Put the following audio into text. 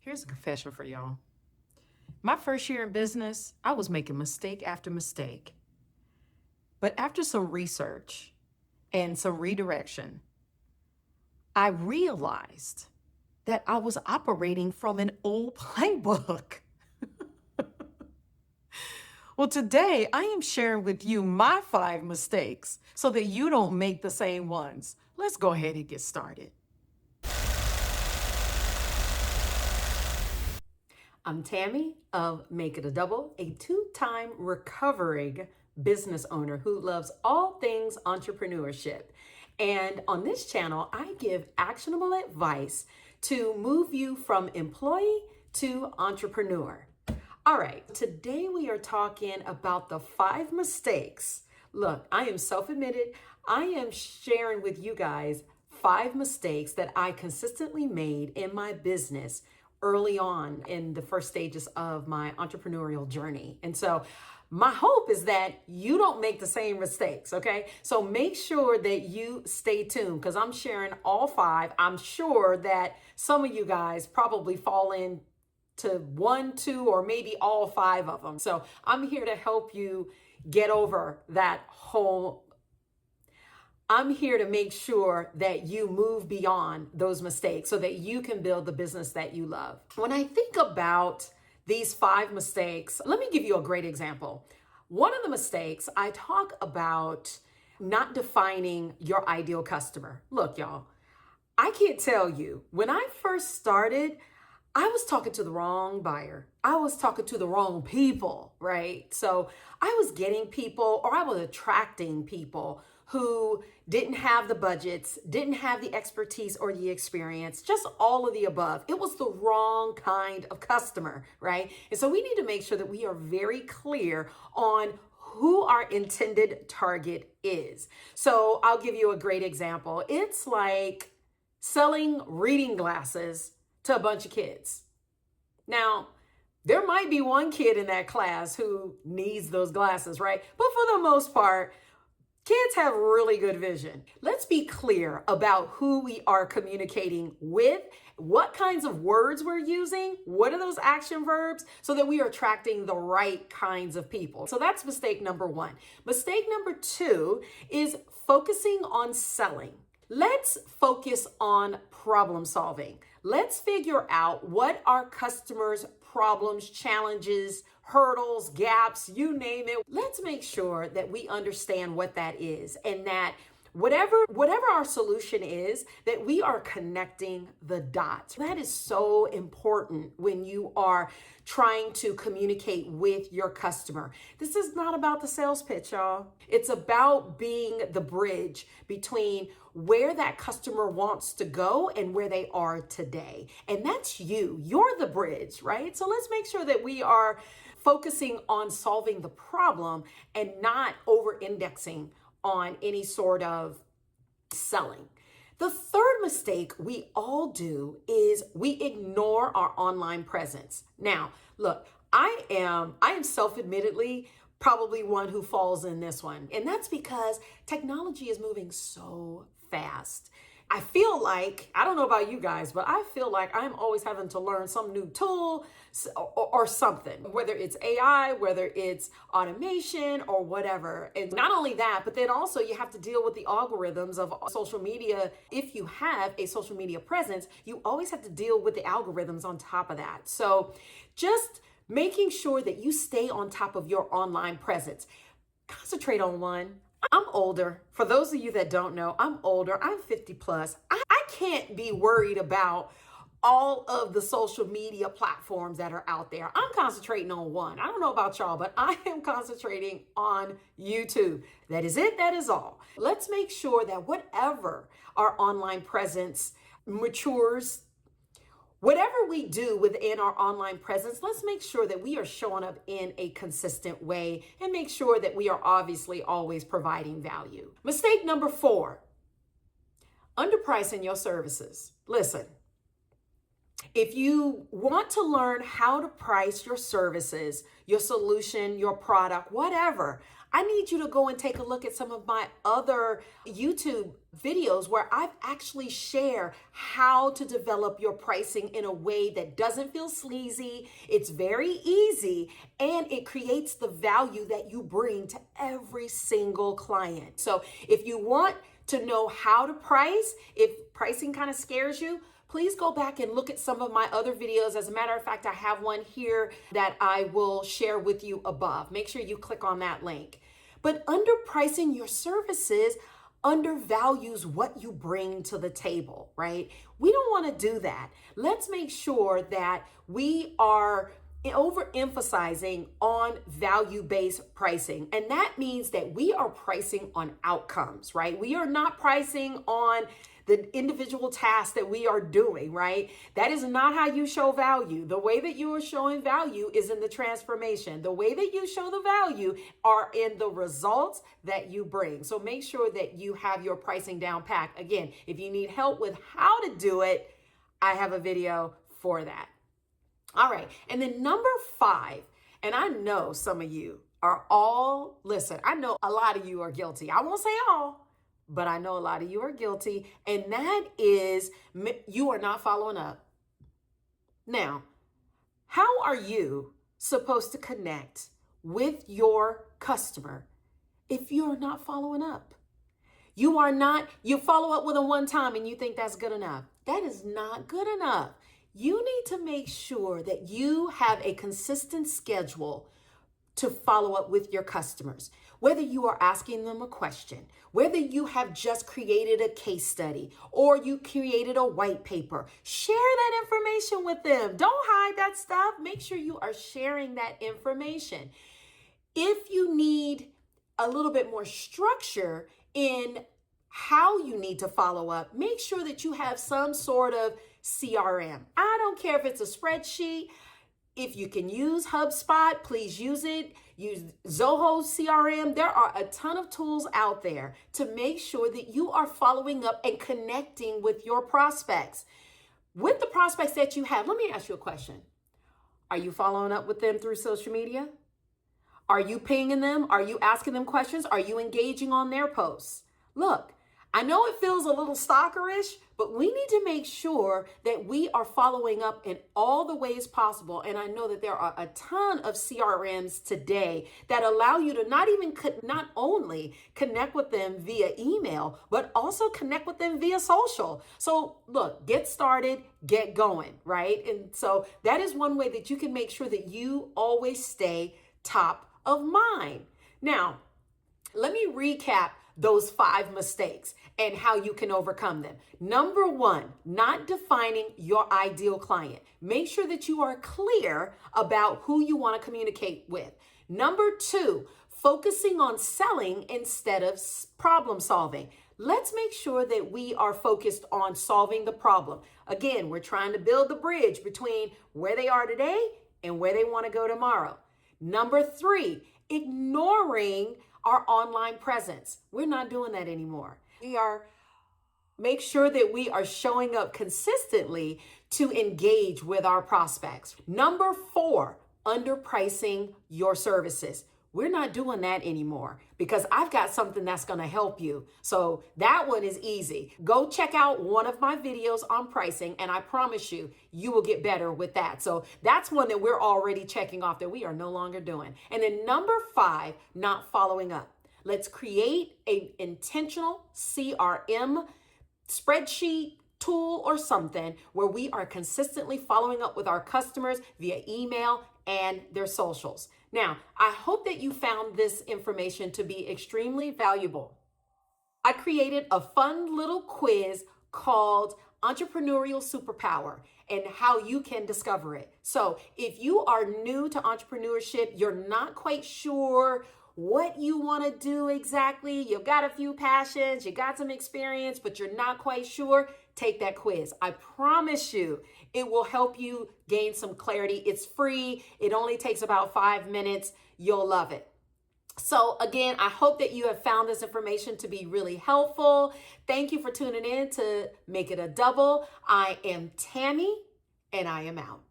Here's a confession for y'all. My first year in business, I was making mistake after mistake. But after some research and some redirection, I realized that I was operating from an old playbook. Well, today I am sharing with you my 5 mistakes so that you don't make the same ones. Let's go ahead and get started. I'm Tammy of Make It a Double, a 2-time recovering business owner who loves all things entrepreneurship. And on this channel, I give actionable advice to move you from employee to entrepreneur. All right, today we are talking about the 5 mistakes. Look, I am self-admitted. I am sharing with you guys 5 mistakes that I consistently made in my business early on in the first stages of my entrepreneurial journey. And so my hope is that you don't make the same mistakes, okay? So make sure that you stay tuned because I'm sharing all 5. I'm sure that some of you guys probably fall in to 1, 2, or maybe all 5 of them. So I'm here to help you get over that whole. I'm here to make sure that you move beyond those mistakes so that you can build the business that you love. When I think about these 5 mistakes, let me give you a great example. One of the mistakes, I talk about not defining your ideal customer. Look, y'all, I can't tell you, when I first started, I was talking to the wrong buyer. I was talking to the wrong people, right? So I was getting people, or I was attracting people who didn't have the budgets, didn't have the expertise or the experience, just all of the above. It was the wrong kind of customer, right? And so we need to make sure that we are very clear on who our intended target is. So I'll give you a great example. It's like selling reading glasses to a bunch of kids. Now, there might be one kid in that class who needs those glasses, right? But for the most part, kids have really good vision. Let's be clear about who we are communicating with, what kinds of words we're using, what are those action verbs, so that we are attracting the right kinds of people. So that's mistake number 1. Mistake number 2 is focusing on selling. Let's focus on problem solving. Let's figure out what our customers' problems, challenges, hurdles, gaps, you name it. Let's make sure that we understand what that is and that whatever our solution is, that we are connecting the dots. That is so important when you are trying to communicate with your customer. This is not about the sales pitch, y'all. It's about being the bridge between where that customer wants to go and where they are today. And that's you. You're the bridge, right? So let's make sure that we are focusing on solving the problem and not over-indexing on any sort of selling. The third mistake we all do is we ignore our online presence. Now, look, I am self-admittedly probably one who falls in this one. And that's because technology is moving so fast. I feel like, I don't know about you guys, but I feel like I'm always having to learn some new tool or something, whether it's AI, whether it's automation or whatever. And not only that, but then also you have to deal with the algorithms of social media. If you have a social media presence, you always have to deal with the algorithms on top of that. So just making sure that you stay on top of your online presence. Concentrate on one. I'm older. For those of you that don't know, I'm older. I'm 50 plus. I can't be worried about all of the social media platforms that are out there. I'm concentrating on one. I don't know about y'all, but I am concentrating on YouTube. That is it. That is all. Let's make sure that whatever our online presence matures, whatever we do within our online presence, let's make sure that we are showing up in a consistent way and make sure that we are obviously always providing value. Mistake number 4, underpricing your services. Listen, if you want to learn how to price your services, your solution, your product, whatever, I need you to go and take a look at some of my other YouTube videos where I've actually shared how to develop your pricing in a way that doesn't feel sleazy. It's very easy and it creates the value that you bring to every single client. So if you want to know how to price, if pricing kind of scares you, please go back and look at some of my other videos. As a matter of fact, I have one here that I will share with you above. Make sure you click on that link. But underpricing your services undervalues what you bring to the table, right? We don't want to do that. Let's make sure that we are overemphasizing on value-based pricing. And that means that we are pricing on outcomes, right? We are not pricing on the individual tasks that we are doing, right? That is not how you show value. The way that you are showing value is in the transformation. The way that you show the value are in the results that you bring. So make sure that you have your pricing down pat. Again, if you need help with how to do it, I have a video for that. All right. And then number 5, and I know some of you are all, listen, I know a lot of you are guilty. I won't say all, but I know a lot of you are guilty. And that is you are not following up. Now, how are you supposed to connect with your customer if you're not following up? You follow up with them one time and you think that's good enough. That is not good enough. You need to make sure that you have a consistent schedule to follow up with your customers. Whether you are asking them a question, whether you have just created a case study or you created a white paper, share that information with them. Don't hide that stuff. Make sure you are sharing that information. If you need a little bit more structure in how you need to follow up, make sure that you have some sort of CRM. I don't care if it's a spreadsheet. If you can use HubSpot, please use it. Use Zoho CRM. There are a ton of tools out there to make sure that you are following up and connecting with your prospects. With the prospects that you have, let me ask you a question. Are you following up with them through social media? Are you pinging them? Are you asking them questions? Are you engaging on their posts? Look, I know it feels a little stalkerish, but we need to make sure that we are following up in all the ways possible. And I know that there are a ton of CRMs today that allow you to not only connect with them via email, but also connect with them via social. So look, get started, get going, right? And so that is one way that you can make sure that you always stay top of mind. Now, let me recap those 5 mistakes and how you can overcome them. Number 1, not defining your ideal client. Make sure that you are clear about who you want to communicate with. Number 2, focusing on selling instead of problem solving. Let's make sure that we are focused on solving the problem. Again, we're trying to build the bridge between where they are today and where they want to go tomorrow. Number 3, ignoring our online presence. We're not doing that anymore. Make sure that we are showing up consistently to engage with our prospects. Number 4, underpricing your services. We're not doing that anymore because I've got something that's going to help you. So that one is easy. Go check out one of my videos on pricing and I promise you, you will get better with that. So that's one that we're already checking off that we are no longer doing. And then number 5, not following up. Let's create an intentional CRM spreadsheet, tool, or something where we are consistently following up with our customers via email and their socials. Now, I hope that you found this information to be extremely valuable. I created a fun little quiz called Entrepreneurial Superpower and how you can discover it. So if you are new to entrepreneurship, you're not quite sure what you want to do exactly, you've got a few passions, you got some experience, but you're not quite sure, take that quiz. I promise you, it will help you gain some clarity. It's free. It only takes about 5 minutes. You'll love it. So again, I hope that you have found this information to be really helpful. Thank you for tuning in to Make It a Double. I am Tammy, and I am out.